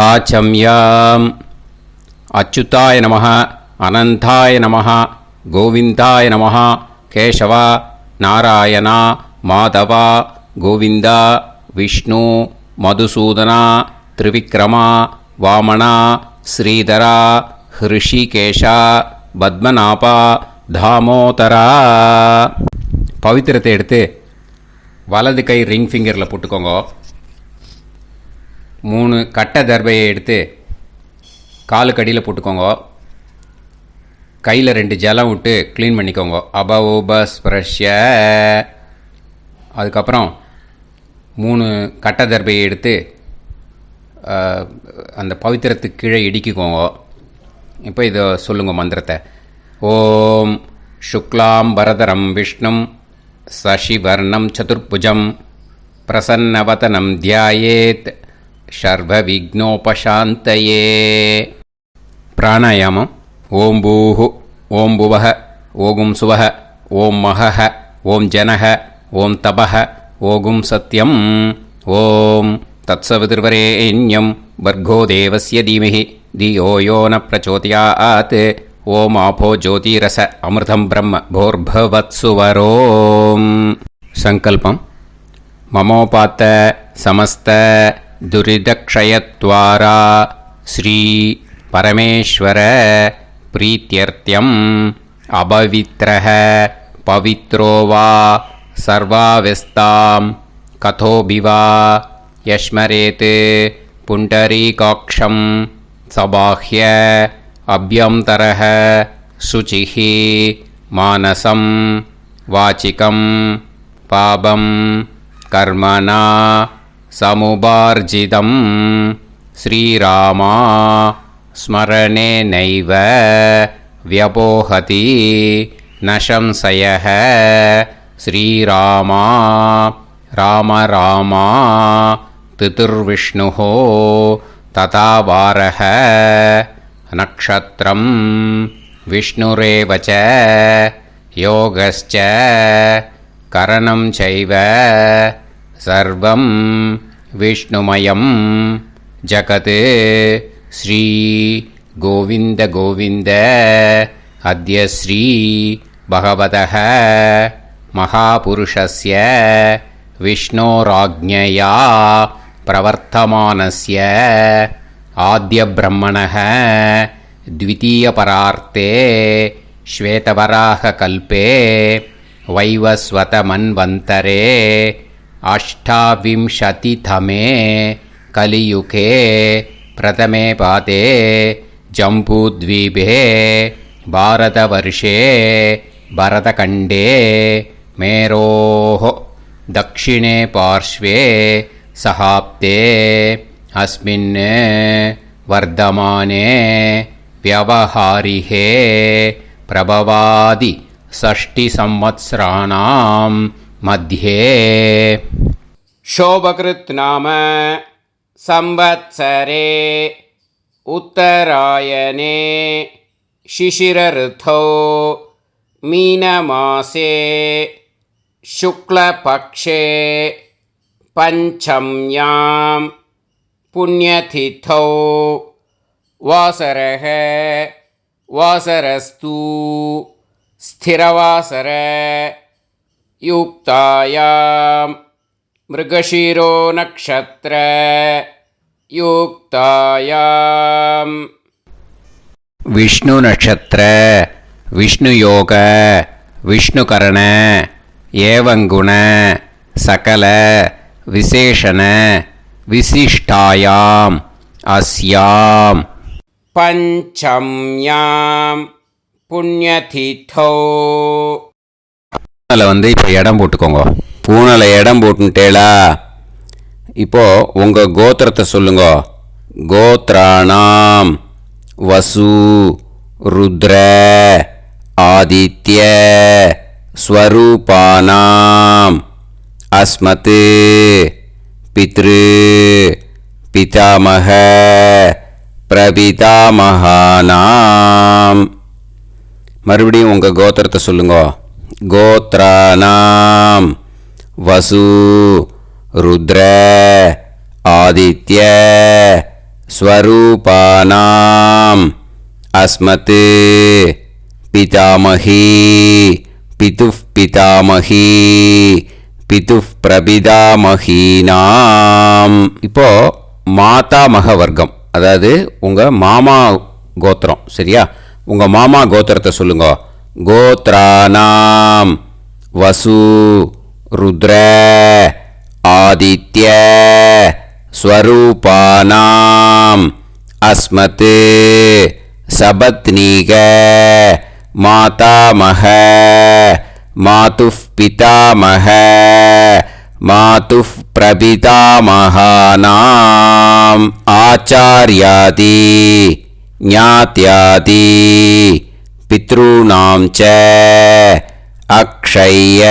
ஆச்சம்யாம். அச்சுதாய நமः, அனந்தாய நமः, கோவிந்தாய நமः, கேசவா, நாராயணா, மாதவா, கோவிந்தா, விஷ்ணு, மதுசூதனா, திரிவிக்ரமா, வாமனா, ஸ்ரீதரா, ஹிருஷிகேஷா, பத்மநாபா, தாமோதரா. பவித்திரத்தை எடுத்து வலது கை ரிங் ஃபிங்கரில் போட்டுக்கோங்க. 3 கட்டை தர்பையை எடுத்து காலுக்கடியில் போட்டுக்கோங்க. கையில் 2 ஜலம் விட்டு க்ளீன் பண்ணிக்கோங்க. அபௌபஸ்பிரஷ்ய. அதுக்கப்புறம் 3 கட்டை தர்பையை எடுத்து அந்த பவித்திரத்துக்கு கீழே இடிக்கிக்கோங்க. இப்போ இதை சொல்லுங்க மந்திரத்தை. ஓம் சுக்லாம் வரதரம் விஷ்ணும் சசிவர்ணம் சதுர்புஜம் பிரசன்னவதனம் தியாயேத் சர்வ விக்னோபசாந்தயே. பிராணாயாமம். ஓம் பூஹு, ஓம் புவஹ, ஓகும் சுவஹ, ஓம் மஹஹ, ஓம் ஜனஹ, ஓம் தபஹ, ஓகும் சத்யம். ஓம் தத்சவிதுர்வரேண்யம் வர்கோ தேவஸ்ய தீமஹி தியோ யோ ந பிரச்சோதயாத். ஓம் ஆபோ ஜோதிரச அமிர்தம் பிரம்ம போர்பவத்சுவரோம். சங்கல்பம். மமோபாத்த சமஸ்த துரிதக்ஷயத்வாரா ஸ்ரீ பரமேஸ்வர பிரீத்யர்த்தியம் அபவித்ரஹ பவித்ரோ வா சர்வாவஸ்தாம் கதோபிவா யஸ்மரேத் புண்டரீகாக்ஷம் சபாஹ்ய அப்யந்தரஹ சுசிஹி மானசம் வாச்சிகம் பாபம் கர்மணா சமுபார்ஜிதம் ஸ்ரீராமா ஸ்மரணேனைவ வ்யபோஹதி நசம்சயஹ. ஸ்ரீராமா ராம ராமா திதிர்விஷ்ணுஹோ ததா வாரஹ. நக்ஷத்ரம் விஷ்ணுரேவச யோகஸ்ச கரணம் சைவ சர்வம் விஷ்ணுமயம் ஜகத். ஸ்ரீ கோவிந்த கோவிந்த அத்ய ஸ்ரீ பகவதः மகாபுருஷஸ்ய விஷ்ணோராஜ்ஞயா பிரவர்த்தமானஸ்ய ஆத்ய பிரம்மணः த்விதீயபரார்த்தே ஸ்வேதவராக கல்பே வைவஸ்வத மன்வந்தரே அஷ்டாவிம்சதிதமே கலியுகே பிரதமே பாதே ஜம்பூத்வீபே பாரதவர்ஷே பரதகண்டே மேரோः தக்ஷிணே பார்ஷ்வே சஹாப்தே அஸ்மின் வர்தமானே व्यवहारिहे प्रभवादि षष्टि संवत्सराणां मध्ये. शोभकृत् नाम संवत्सरे उत्तरायणे शिशिरऋतौ मीनमासे शुक्लपक्षे पंचम्यां पुण्यतिथौ वासरः वासरस्तु स्थिरवासर युक्तायां मृगशिरो नक्षत्र युक्तायां विष्णु नक्षत्र विष्णु योग विष्णुकरण एवं गुण सकल विशेषण विशिष्टायां अस्यां பஞ்சம்யாம் புண்ணியதிதோ. பூனலை இப்போ இடம் போட்டுக்கோங்க. பூனலை இடம் போட்டுட்டேளா? இப்போது உங்கள் கோத்திரத்தை சொல்லுங்க. கோத்ராணாம் வசு ருத்ர ஆதித்ய ஸ்வரூபானாம் அஸ்மத் பித்ரு பிதாமக பிரபிதாமகானாம். மறுபடியும் உங்கள் கோத்திரத்தை சொல்லுங்க. கோத்ரானாம் வசு ருத்ர ஆதித்ய ஸ்வரூபானாம் அஸ்மத் பிதாமஹி பிதுஃப் பிதாமஹி பிதுஃப் பிரபிதாமஹீனாம். இப்போ மாதாமக வர்க்கம், அதாவது உங்கள் மாமா கோத்திரம், சரியா? உங்கள் மாமா கோத்திரத்தை சொல்லுங்க. கோத்ரானாம் வசு ருத்ர ஆதித்ய ஸ்வரூபானாம் அஸ்மத் சபத்னீக மாதாமக மாதுஃப் பிதாமக மாதுஃப் பிரபிதாமகானாம் ஆச்சார்யாதி ஞாத்யாதி பித்ருணாம் ச அக்ஷய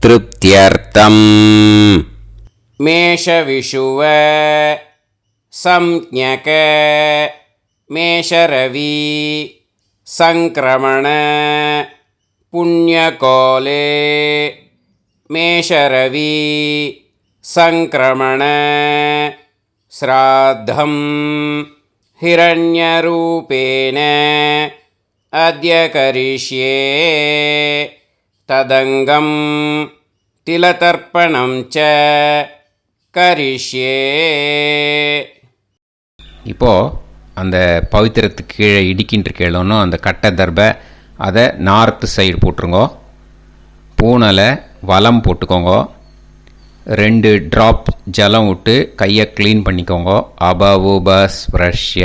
திருப்தியர்த்தம். மேஷவிஷுவ சம்ஞக மேஷரவி சங்கிரமண புண்ணியகாலே மேஷரவி சங்கிரமண ஸ்ராத்தம் ஹிரண்யரூபேன அத்ய கரிஷ்யே ததங்கம் திலதர்ப்பணம் ச கரிஷ்யே. இப்போது அந்த பவித்திரத்துக்கு கீழே இடிக்கின்ற கேளோன்னு அந்த கட்டை தர்பை அதை நார்த்து சைடு போட்டுருங்கோ. பூனலை வலம் போட்டுக்கோங்க. 2 ட்ராப் ஜலம் விட்டு கையை க்ளீன் பண்ணிக்கோங்க. அபவுபஸ்ப்ரஷ்ய.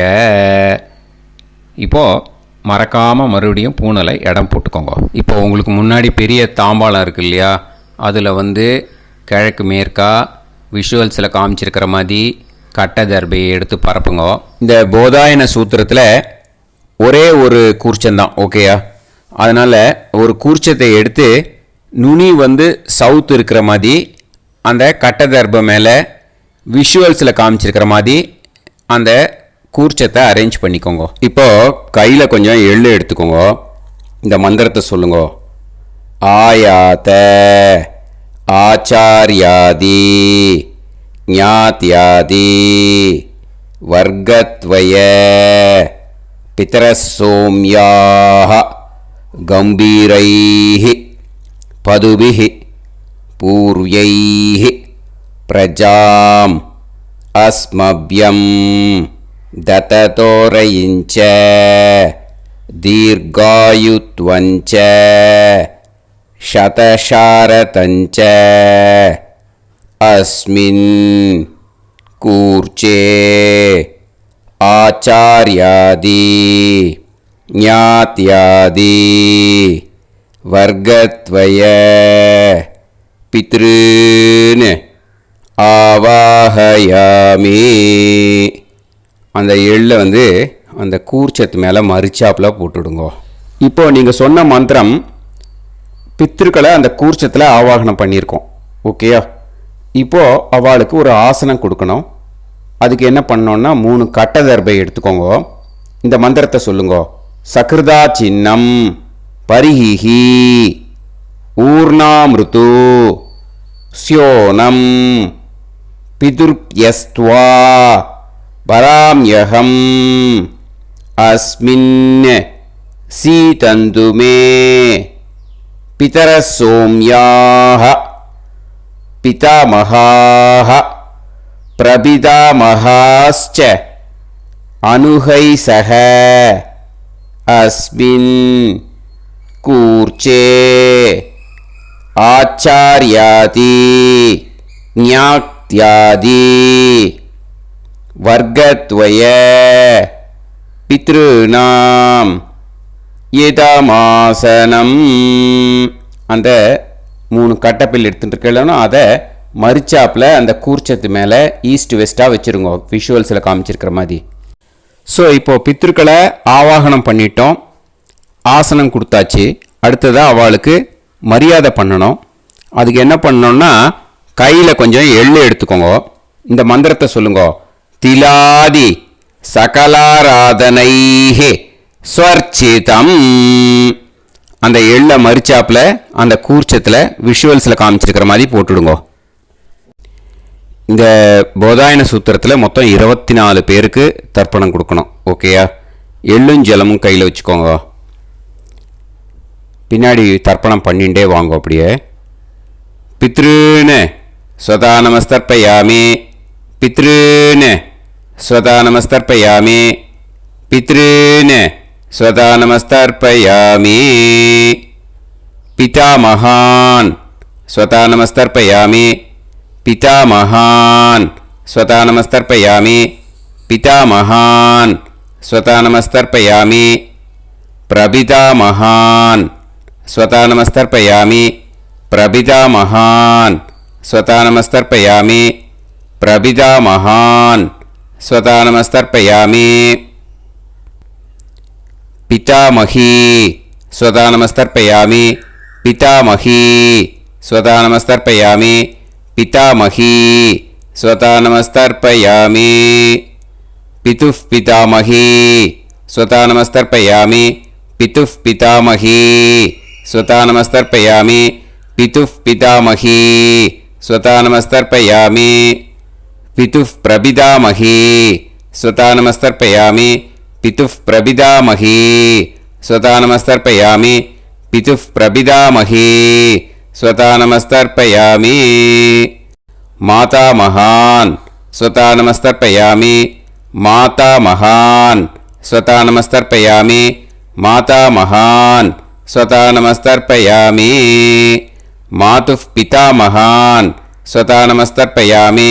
இப்போது மறக்காமல் மறுபடியும் பூனலை இடம் போட்டுக்கோங்க. இப்போ உங்களுக்கு முன்னாடி பெரிய தாம்பாளம் இருக்கு இல்லையா, அதில் கிழக்கு மேற்கா விஷுவல்ஸில் காமிச்சிருக்கிற மாதிரி கட்டை தர்பையை எடுத்து பரப்புங்க. இந்த போதாயன சூத்திரத்தில் ஒரே ஒரு கூர்ச்சந்தான், ஓகேயா? அதனால் ஒரு கூர்ச்சத்தை எடுத்து நுனி சவுத் இருக்கிற மாதிரி அந்த கட்டை தர்பை மேலே விஷுவல்ஸில் காமிச்சிருக்கிற மாதிரி அந்த கூர்ச்சத்தை அரேஞ்ச் பண்ணிக்கோங்க. இப்போது கையில் கொஞ்சம் எள்ளு எடுத்துக்கோங்க. இந்த மந்திரத்தை சொல்லுங்க. ஆயாத ஆச்சார்யாதி ஞாத்யாதி வர்கத்வய பிதரசோம்யாஹ கம்பீரைஹி பதுபிஹி பூர்வைஹி பிரஜாம் அஸ்மப்யம் தததோரயிஞ்ச தீர்காயுத்வஞ்ச சதசாரதஞ்ச அஸ்மின் கூர்ச்சே ஆச்சார்யாதி ஞாத்யாதி வர்கத்வய பித்ருன் ஆவாஹயாமி. அந்த எள்ளை அந்த கூர்ச்சத்து மேலே மரிச்சாப்பில் போட்டுவிடுங்க. இப்போது நீங்கள் சொன்ன மந்திரம் பித்ருக்களை அந்த கூர்ச்சத்தில் ஆவாகனம் பண்ணியிருக்கோம், ஓகேயா? இப்போது அவளுக்கு ஒரு ஆசனம் கொடுக்கணும். அதுக்கு என்ன பண்ணோன்னா 3 கட்டை தர்பை எடுத்துக்கோங்க. இந்த மந்திரத்தை சொல்லுங்க. சக்ருதா சின்னம் பரிஹிஹி ஊர்ணாமிருத்து ஸ்யோனம் பிதுர்யஸ்த்வா பராம்யகம் அஸ்மின் சீதந்துமே பிதரசோம்யாஹ பிதாமகாஹ பிரபிதாமகாஸ்ச அனுகைசஹ அஸ்மின் கூர்ச்சே ஆச்சார்யாதி ஞாத்யாதி வர்கத்வய பித்ருநாம் இதமாசனம். அந்த 3 கட்டப்பில் எடுத்துகிட்டு இருக்கலன்னா அதை மரிச்சாப்பில் அந்த கூர்ச்சத்து மேலே ஈஸ்ட் வெஸ்ட்டாக வச்சுருங்க, விஷுவல்ஸில் காமிச்சிருக்கிற மாதிரி. ஸோ இப்போது பித்ருக்களை ஆவாகனம் பண்ணிட்டோம், ஆசனம் கொடுத்தாச்சு. அடுத்ததாக அவளுக்கு மரியாதை பண்ணணும். அதுக்கு என்ன பண்ணணும்னா கையில் கொஞ்சம் எள்ளு எடுத்துக்கோங்க. இந்த மந்திரத்தை சொல்லுங்க. திலாதி சகலாராதனைஹே ஸ்வர்ச்சிதம். அந்த எள்ளை மரிச்சாப்பில் அந்த கூர்ச்சத்தில் விஷுவல்ஸில் காமிச்சிருக்கிற மாதிரி போட்டுடுங்க. இந்த போதாயன சூத்திரத்தில் மொத்தம் 24 பேருக்கு தர்ப்பணம் கொடுக்கணும். ஓகேயா? எள்ளும் ஜலமும் கையில் வச்சுக்கோங்க. பின்னாடி தர்ப்பணம் பண்ணிகிட்டே வாங்க. அப்படியே பித்ருன்னு ஸ்வதா நமஸ்தர்ப்பயாமி, பித்ருன்னு ஸ்வதா நமஸ்தர்ப்பயாமி, பித்ருன்னு ஸ்வதா நமஸ்தர்ப்பயாமி, பிதாமகான் ஸ்வதா நமஸ்தர்ப்பயாமி, पितामहान् स्वता नमस्तर्पयामि, पितामहान् स्वता नमस्तर्पयामि, प्रपितामहान् स्वता नमस्तर्पयामि, प्रपितामहान् स्वता नमस्तर्पयामि, प्रपितामहान् स्वता नमस्तर्पयामि, पितामही स्वता नमस्तर्पयामि, पितामही स्वता नमस्तर्पयामि, पितामही स्वता नमस्तर्पयामि, पितुः पितामही स्वता नमस्तर्पयामि, पितुः पितामही स्वता नमस्तर्पयामि, पितुः पितामही स्वता नमस्तर्पयामि, पितुः प्रपितामही स्वता नमस्तर्पयामि, पितुः प्रपितामही स्वता नमस्तर्पयामि, पितुः प्रपितामही स्वता नमस्तर्पयामि, मातामहान् स्वता नमस्तर्पयामि, मातामहान् स्वता नमस्तर्पयामि, मातामहान् स्वता नमस्तर्पयामि, मातुः पितामहान् स्वता नमस्तर्पयामि,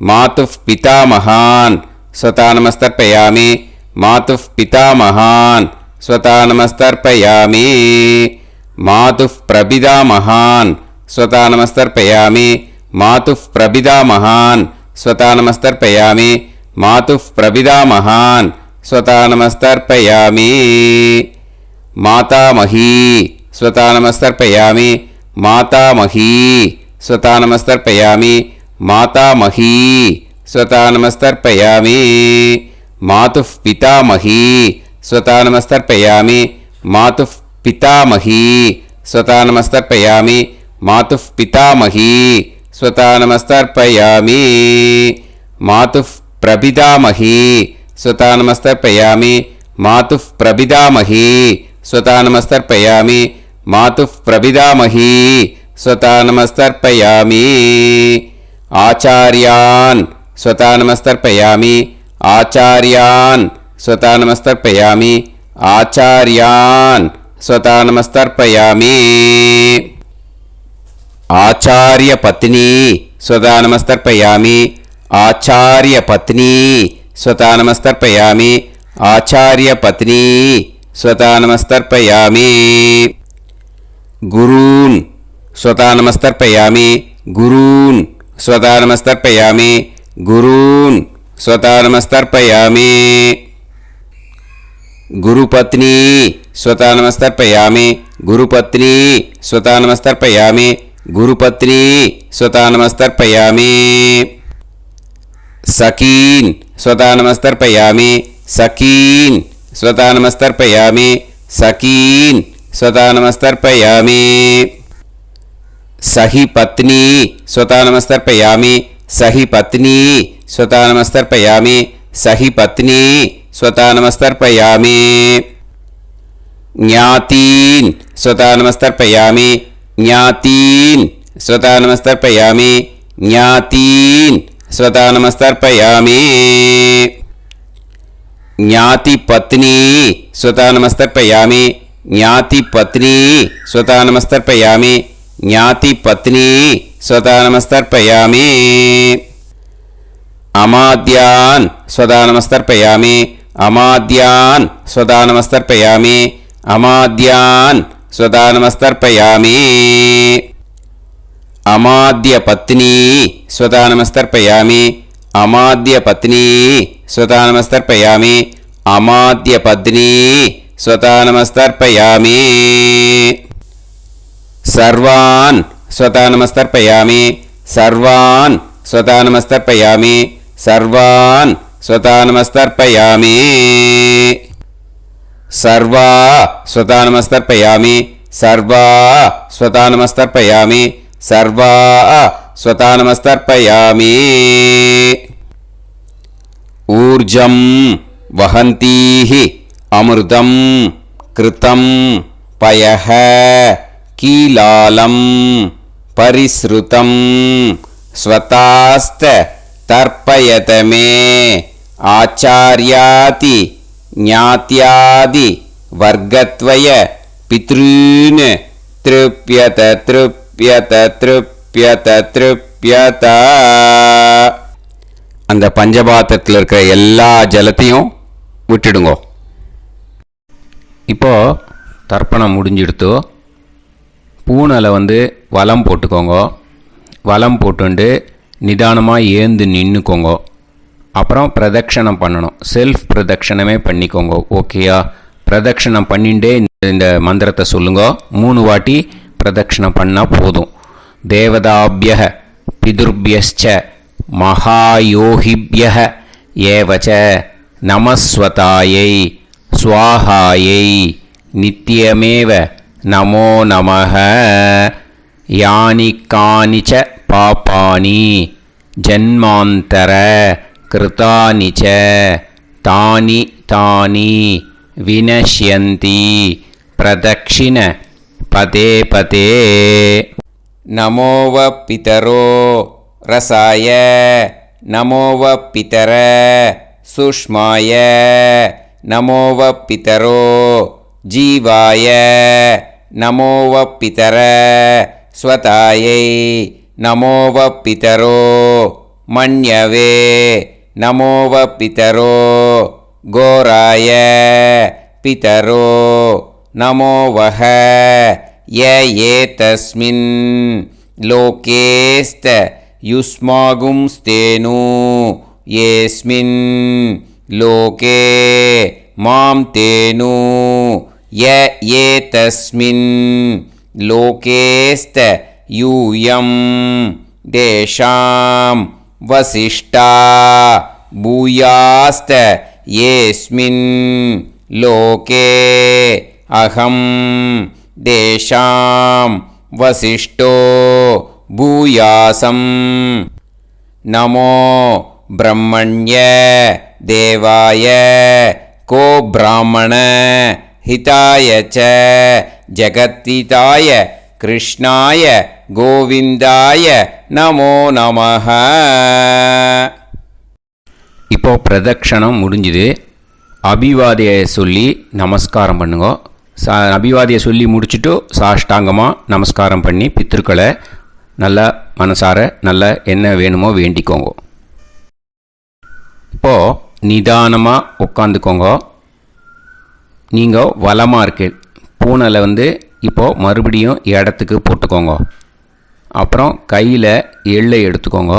मातुः पितामहान् स्वता नमस्तर्पयामि, मातुः पितामहान् स्वता नमस्तर्पयामि, मातुः प्रपितामहान् स्वता नमस्तर्पयामि, मातुः प्रपितामहान् स्वता नमस्तर्पयामि, मातुः प्रपितामहान् स्वता नमस्तर्पयामि, मातामही स्वता नमस्तर्पयामि, मातामही स्वता नमस्तर्पयामि, मातामही स्वता नमस्तर्पयामि, मातुः पितामही स्वता नमस्तर्पयामि, मातुः पितामही स्वता नमस्तर्पयामि, मातुः पितामही स्वता नमस्तर्पयामि, मातुः प्रपितामही स्वता नमस्तर्पयामि, मातुः प्रपितामही स्वता नमस्तर्पयामि, मातुः प्रपितामही स्वता नमस्तर्पयामि, आचार्यान् स्वता नमस्तर्पयामि, आचार्यान् स्वता नमस्तर्पयामि, आचार्यान् स्वता नमस्तर्पयामि, आचार्यपत्नी स्वता नमस्तर्पयामि, आचार्यपत्नी स्वता नमस्तर्पयामि, आचार्यपत्नी स्वता नमस्तर्पयामि, गुरून् स्वता नमस्तर्पयामि, गुरून् स्वता नमस्तर्पयामि, गुरून् स्वता नमस्तर्पयामि, गुरुपत्नी स्वता नमस्तर्पयामि, गुरुपत्नी स्वता नमस्तर्पयामि, गुरुपत्नी स्वता नमस्तर्पयामि, सखीन् स्वता नमस्तर्पयामि, सखीन् स्वता नमस्तर्पयामि, सखीन् स्वता नमस्तर्पयामि, सही पत्नी स्वता नमस्तर्पयामि, सही पत्नी स्वता नमस्तर्पयामि, सही पत्नी स्वता नमस्तर्पयामि, ज्ञातीन् स्वता नमस्तर्पयामि, ज्ञातीन् स्वता नमस्तर्पयामि, ज्ञातीन् स्वता नमस्तर्पयामि, ज्ञातिपत्नी स्वता नमस्तर्पयामि, ज्ञातिपत्नी स्वता नमस्तर्पयामि, ज्ञातिपत्नी स्वता नमस्तर्पयामि, अमाद्यान् स्वता नमस्तर्पयामि, अमाद्यान् स्वता नमस्तर्पयामि, अमाद्यान् स्वता नमस्तर्पयामि, अमाद्यपत्नी स्वता नमस्तर्पयामि, अमाद्यपत्नी स्वता नमस्तर्पयामि, अमाद्यपत्नी स्वता नमस्तर्पयामि, सर्वान् स्वता नमस्तर्पयामि, सर्वान् स्वता नमस्तर्पयामि, सर्वान् स्वता नमस्तर्पयामि, सर्वा स्वता नमस्तर्पयामि, सर्वा स्वता नमस्तर्पयामि, सर्वा स्वतानमस्तर्पयामि ऊर्जं वहन्तीः अमृतं कृतं पयः कीलालं परिसृतं स्वतास्त तर्पयत मे आचार्याति ज्ञात्यादि वर्गत्वय पितॄन् तृप्यत तृप्यत तृप्यत तृप्यत. அந்த பஞ்சபாத்திரத்தில் இருக்கிற எல்லா ஜலத்தையும் விட்டுடுங்கோ. இப்போ தர்ப்பணம் முடிஞ்சிடுத்தோ பூனலை வலம் போட்டுக்கோங்க. வலம் போட்டுண்டு நிதானமாக ஏந்து நின்றுக்கோங்க. அப்புறம் பிரதட்சணம் பண்ணணும். செல்ஃப் பிரதட்சணமே பண்ணிக்கோங்க. ஓகேயா? பிரதட்சணம் பண்ணிண்டே இந்த மந்திரத்தை சொல்லுங்க. 3 வாட்டி பிரதட்சணம் பண்ணால் போதும். தேவதாபிய பிதுர்பியச்ச மகாயோகிபிய ஏவச்ச நமஸ்வதாயை ஸ்வாஹாயை நித்யமேவ நமோ நமஹ. யானி கானிச்ச பாபானி ஜன்மாந்தர கிருதானி ச தானி தானி வினஷ்யந்தி பிரதக்ஷிண பதே பதே. நமோவ பிதரோ ரசாய நமோவ பிதர சுஷ்மாய நமோவ பிதரோ ஜீவாய நமோவ பிதர ஸ்வதாயை நமோவ பிதரோ மன்யவே நமோவ பிதரோ கோராய பிதரோ நமோவஹ. ஏதஸ்மின் லோகேஸ்த யுஸ்மாகும்ஸ்தேனு ஏஸ்மின் லோகே மாம் தேனு. ஏதஸ்மின் லோகேஸ்த யூயம் தேஷாம் வசிஷ்டா பூயாஸ்த ஏஸ்மின் லோகே அகம் தேஷாம் வசிஷ்டோ பூயாசம். நமோ பிரம்மண்ய தேவாய கோ பிராமண ஹிதாய ச ஜகத்திதாய கிருஷ்ணாய கோவிந்தாய நமோ நமஹ. இப்போ பிரதட்சணம் முடிஞ்சுது. அபிவாதியை சொல்லி நமஸ்காரம் பண்ணுங்க. அபிவாதியை சொல்லி முடிச்சுட்டு சாஷ்டாங்கமாக நமஸ்காரம் பண்ணி பித்திருக்களை நல்லா மனசார நல்லா என்ன வேணுமோ வேண்டிக்கோங்க. இப்போது நிதானமாக உட்காந்துக்கோங்க. நீங்கள் வலமாக இருக்கு பூனலை இப்போது மறுபடியும் இடத்துக்கு போட்டுக்கோங்க. அப்புறம் கையில் எள்ளை எடுத்துக்கோங்க.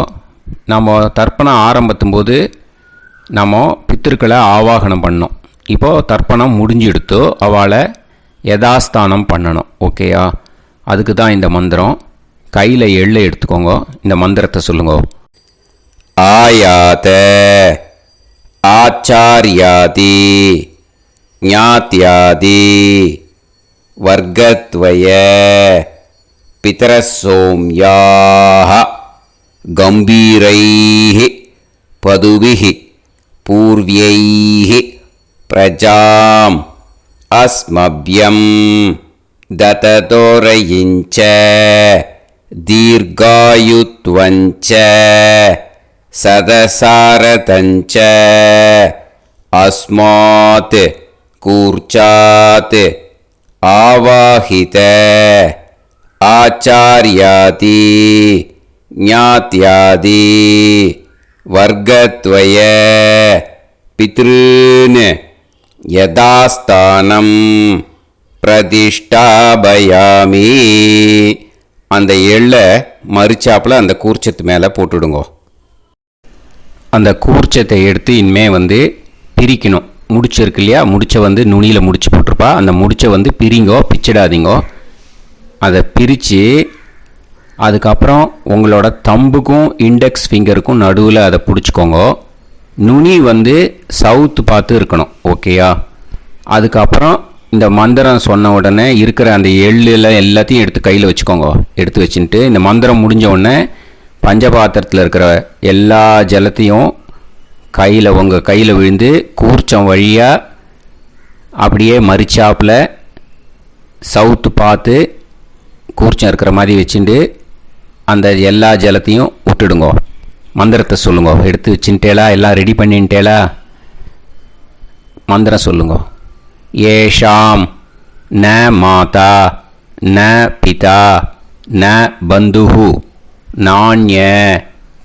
நம்ம தர்ப்பணம் ஆரம்பித்தும்போது நம்ம பித்திருக்களை ஆவாகனம் பண்ணோம். இப்போது தர்ப்பணம் முடிஞ்செடுத்து அவளை யதாஸ்தானம் பண்ணணும். ஓகேயா? அதுக்கு தான் இந்த மந்திரம். கையில் எள்ளை எடுத்துக்கோங்க. இந்த மந்திரத்தை சொல்லுங்க. ஆயாத ஆச்சாரியாதி ஞாத்யாதி வர்க்கத்வய பிதரசோம்யாஹ கம்பீரைஹ பதுபிஹ பூர்வ்யைஹ பிரஜாம் அஸ்மப்யம் தததோரயிஞ்ச தீர்காயுத்வஞ்ச சதசாரதஞ்ச அஸ்மாத் கூர்ச்சாத் ஆவாஹித ஆச்சார்யாதி ஞாத்யாதி வர்க்கத்வய பித்ருன் யதாஸ்தானம் பிரதிஷ்டாபயாமி. அந்த எள்ளை மறிச்சாப்பில் அந்த கூர்ச்சத்து மேலே போட்டுடுங்க. அந்த கூர்ச்சத்தை எடுத்து இனிமே பிரிக்கணும். முடிச்சு இருக்கு இல்லையா? முடிச்சை நுனியில் முடிச்சு போட்டிருப்பா. அந்த முடிச்சை பிரிங்கோ, பிச்சிடாதீங்கோ. அதை பிரித்து அதுக்கப்புறம் உங்களோட தம்புக்கும் இண்டெக்ஸ் ஃபிங்கருக்கும் நடுவில் அதை பிடிச்சிக்கோங்க. நுனி சவுத்து பார்த்து இருக்கணும். ஓகேயா? அதுக்கப்புறம் இந்த மந்திரம் சொன்ன உடனே இருக்கிற அந்த எள்ளில் எல்லாத்தையும் எடுத்து கையில் வச்சுக்கோங்க. எடுத்து வச்சுட்டு இந்த மந்திரம் முடிஞ்ச உடனே பஞ்சபாத்திரத்தில் இருக்கிற எல்லா ஜலத்தையும் உங்கள் கையில் விழுந்து கூர்ச்சம் வழியாக அப்படியே மறிச்சாப்பில் சவுத்து பார்த்து கூர்ச்சம் இருக்கிற மாதிரி வச்சுட்டு அந்த எல்லா ஜலத்தையும் விட்டுடுங்கோ. மந்திரத்தை சொல்லுங்க. எடுத்து வச்சுட்டேலா? எல்லாம் ரெடி பண்ணிட்டேலா? மந்திரம் சொல்லுங்க. ஏஷாம் ந மாதா ந பிதா ந பந்துஹு நாண்ய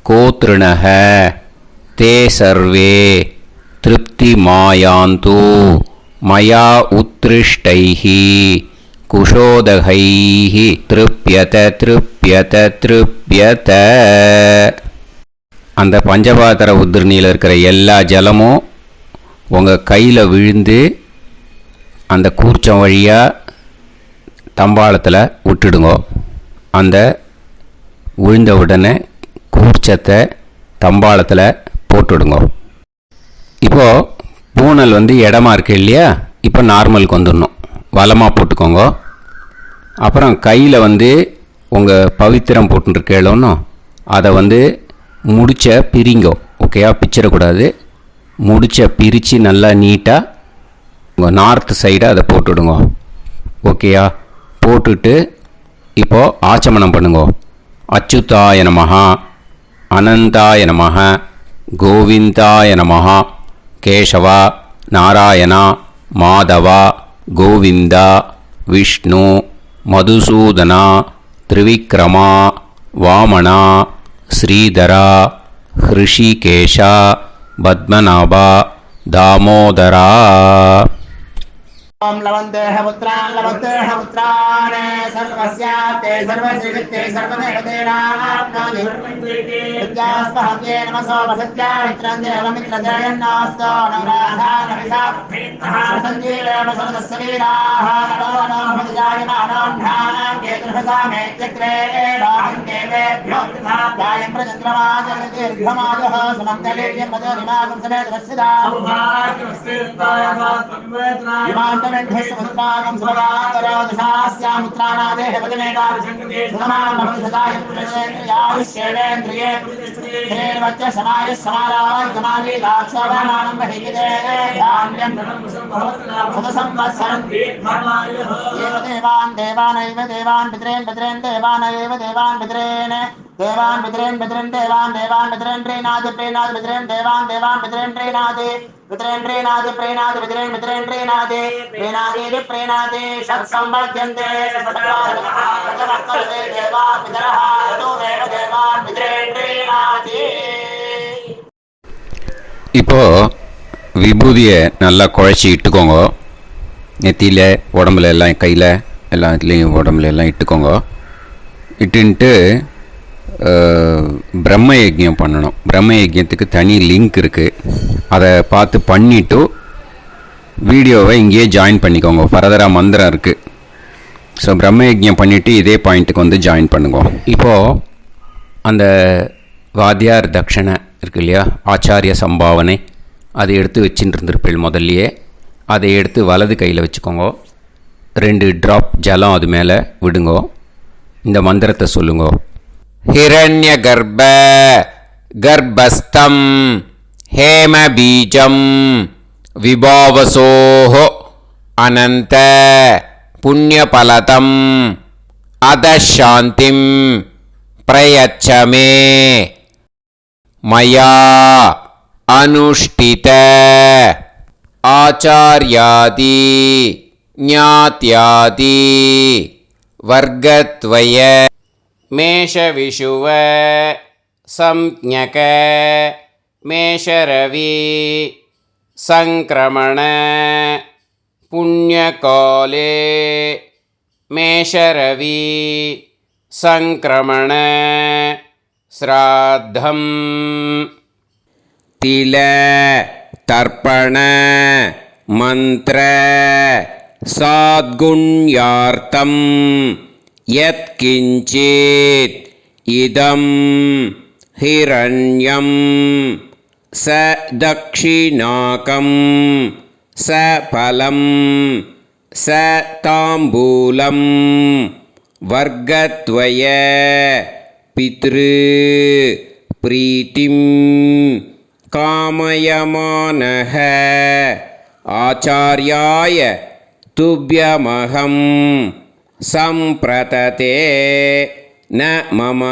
கோத்ருணஹ தே சர்வே திருப்தி மாயாந்து மயா உத்ருஷ்டைஹி குஷோதகைஹி திருப்யத திருப்யத திருப்யத. அந்த பஞ்சபாத்திர உதிரணியில் இருக்கிற எல்லா ஜலமும் உங்கள் கையில் விழுந்து அந்த கூர்ச்சம் வழியாக தம்பாளத்தில் விட்டுடுங்க. அந்த விழுந்த உடனே கூர்ச்சத்தை தம்பாளத்தில் போட்டுடுங்க. இப்போது பூனல் இடமா இருக்கு இல்லையா? இப்போ நார்மலுக்கு வந்துடணும். வலமாக போட்டுக்கோங்க. அப்புறம் கையில் உங்கள் பவித்திரம் போட்டுருக்கேளோன்னு அதை முடிச்ச பிரிங்கோ. ஓகேயா? பிச்சிடக்கூடாது. முடிச்ச பிரித்து நல்லா நீட்டாக உங்கள் நார்த் சைடை அதை போட்டுவிடுங்க. ஓகேயா? போட்டுட்டு இப்போது ஆச்சமனம் பண்ணுங்க. அச்சுதாய நமஹ அனந்தாய நமஹ கோவிந்தாய நமஹ கேசவா நாராயணா மாதவா கோவிந்தா விஷ்ணு மதுசூதனா திரிவிக்ரமா வாமனா ஸ்ரீதரா ஹிருஷிகேஷா பத்மநாபா தாமோதரா. ओम लवन्तेह पुत्रान् लवन्तेह पुत्रान् सर्वस्याते सर्वश्रीवित्ते सर्वदेवतेनाप्नोति विद्यास्पहत्ये नमसो वसत्यामित्रं देवमित्रजयन्नास्तो नवराधानविधा सञ्जीवेम सरदस्सवीराः नमो नमोऽजायमानोऽन्धानां केतुर्हसामेत्यग्रे बाहं देवेभ्यो गायं प्रचन्द्रमाजलदीर्घमाजः सुमङ्गलीर्यमदोरिमागं समेतवस्सिदा ेन्द्रस्वभागं स्वगान्तरोदशास्यामुत्राणादेह पदमेकाभिषङ्कृते समानमनुषदायुष्येवेन्द्रिये हेर्वच्च समायः समाराजमाली दाक्षावानानं बहिगिदे धान्यं सदसंवत्सरं देवान् देवानैव देवान् पितॄन् पितॄन् देवानैव देवान् पितॄन् देवान् पितॄन् पितॄन् देवान् देवान् पितॄन् प्रीणाति प्रीणाति पितॄन् देवान् देवान् पितॄन् प्रीणाति पितॄन् प्रीणाति प्रीणाति पितॄन् पितॄन् प्रीणाति प्रीणाति प्रीणाति षट्संवर्ध्यन्ते सत्त्वादनः देवा पितरः ततो देव देवान् पितॄन् प्रीणाति. இப்போ விபூதியை நல்லா குழச்சி இட்டுக்கோங்க. நெத்தியில் உடம்புல எல்லாம் கையில் எல்லா இதுலேயும் உடம்புல எல்லாம் இட்டுக்கோங்க. இட்டுன்ட்டு பிரம்ம யஜ்யம் பண்ணணும். பிரம்ம யஜ்யத்துக்கு தனி லிங்க் இருக்குது. அதை பார்த்து பண்ணிவிட்டு வீடியோவை இங்கேயே ஜாயின் பண்ணிக்கோங்க. ஃபர்தராக மந்திரம் இருக்குது. ஸோ பிரம்ம யஜ்யம் பண்ணிவிட்டு இதே பாயிண்ட்டுக்கு ஜாயின் பண்ணுங்க. இப்போது அந்த வாத்தியார் தட்சணை இருக்கு இல்லையா, ஆச்சாரிய சம்பாவனை, அதை எடுத்து வச்சுட்டு இருந்திருப்பேள் முதல்லையே. அதை எடுத்து வலது கையில் வச்சுக்கோங்க. 2 ட்ராப் ஜலம் அது மேலே விடுங்கோ. இந்த மந்திரத்தை சொல்லுங்க. ஹிரண்ய கர்ப்ப கர்ப்பஸ்தம் ஹேம பீஜம் விபாவசோஹோ அனந்த புண்ணியபலதம் அதசாந்திம் பிரயச்சமே மயா அனுஷ்டித ஆச்சார்யாதி ஞாத்யாதி வர்க்கத்வய மேஷவிஷுவ சம்ஞக மேஷரவி சங்கிரமண புண்ணியகாலே மேஷரவி சங்கிரமண ஸ்ராத்தம் தில தர்ப்பண மந்திர சாத்குண்யார்த்தம் யத்கிஞ்சித் இதம் ஹிரண்யம் ச தக்ஷிணாகம் ச பலம் ச தாம்பூலம் வர்க்கத்வய பித்ரு பிரீத்திம் காமயமானஹ ஆச்சார்யாய துப்யமஹம் சம்பிரததே ந மம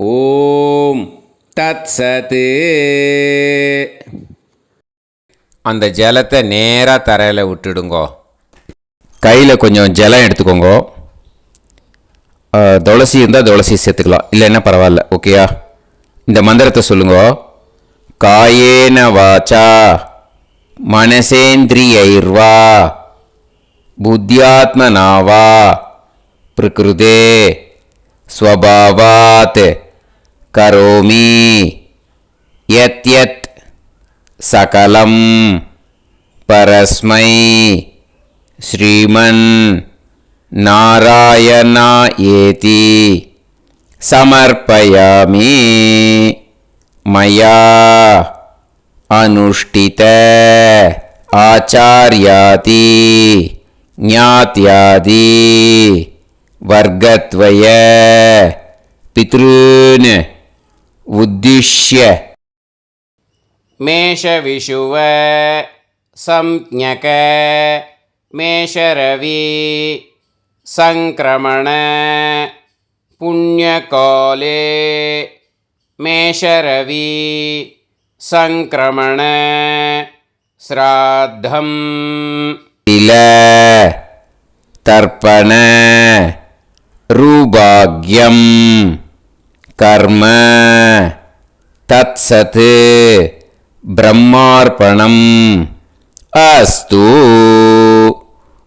ஓம் தத்சத். அந்த ஜலத்தை நேராக தரையில் விட்டுடுங்கோ. கையில் கொஞ்சம் ஜலம் எடுத்துக்கோங்க. துளசி இருந்தால் துளசி சேர்த்துக்கலாம், இல்லைன்னா பரவாயில்ல. ஓகேயா? இந்த மந்திரத்தை சொல்லுங்க. காயேன வாச்சா மனசேந்திரியைர்வா புத்தியாத்மனாவா பிரகிருதே ஸ்வபாவாத் கரோமி யத் யத் சகலம் பரஸ்மை ஸ்ரீமன் நாராயணா ஏதி சமர்ப்பயாமி மயா அனுஷ்டித ஆச்சார்யாதி ஞாத்யாதி வர்க்கத்வய பித்ருன் உத்திஷ்ய மேஷவிஷுவ சம்ஞக மேஷரவி சங்கிரமண புண்ணியகாலே மேஷரவி சங்கிரமண ஸ்ராத்தம் தில தர்ப்பண ரூபாக்யம் கர்ம தத்சத் பிரம்மார்ப்பணம் அஸ்து.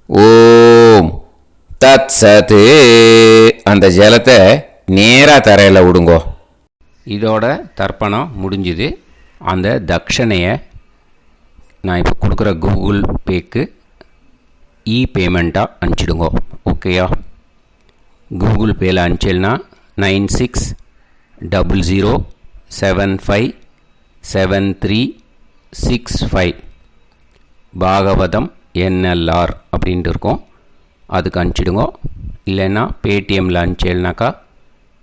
ஓம் தத்சத். அந்த ஜலத்தை நேராக தரையில் விடுங்கோ. இதோட தர்ப்பணம் முடிஞ்சுது. அந்த தட்சணையை நான் இப்போ கொடுக்குற கூகுள் பேக்கு பேமெண்ட்டாக அனுப்பிச்சிடுங்கோ. ஓகேயா? கூகுள் பேயில் அனுப்பிச்சில்னா 9600757365 பாகவதம் NLR அப்படின்ட்டு இருக்கோம். அதுக்கு அனுப்பிச்சிடுங்கோ. இல்லைன்னா பேடிஎம்மில் அனுப்பிச்சேல்னாக்கா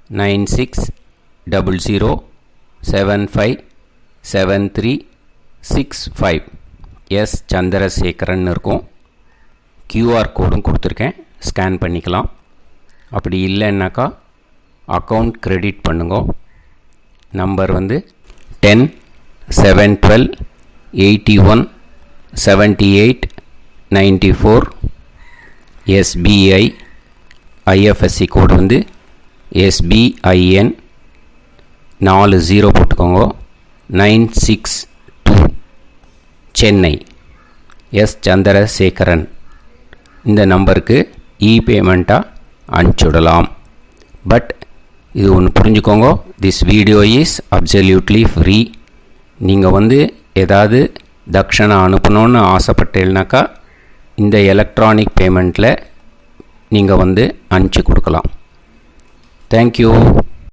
9600757365 எஸ் சந்திரசேகரன் இருக்கும். QR கோடும் கொடுத்துருக்கேன், ஸ்கேன் பண்ணிக்கலாம். அப்படி இல்லைன்னாக்கா அக்கௌண்ட் கிரெடிட் பண்ணுங்க. நம்பர் வந்து 10-7-12-81-78-94. SBI IFSC கோடு வந்து SBIN 40 போட்டுக்கோங்க. 962 சென்னை. எஸ் சந்திரசேகரன். இந்த நம்பருக்கு பேமெண்ட்டாக அனுப்பிச்சுடலாம். பட் இது ஒன்று புரிஞ்சுக்கோங்க, this video is absolutely free. நீங்கள் வந்து ஏதாவது தட்சணை அனுப்பணுன்னு ஆசைப்பட்டேன்னாக்கா இந்த எலக்ட்ரானிக் பேமெண்ட்டில் நீங்கள் வந்து அனுப்பிச்சி கொடுக்கலாம். தேங்க்யூ.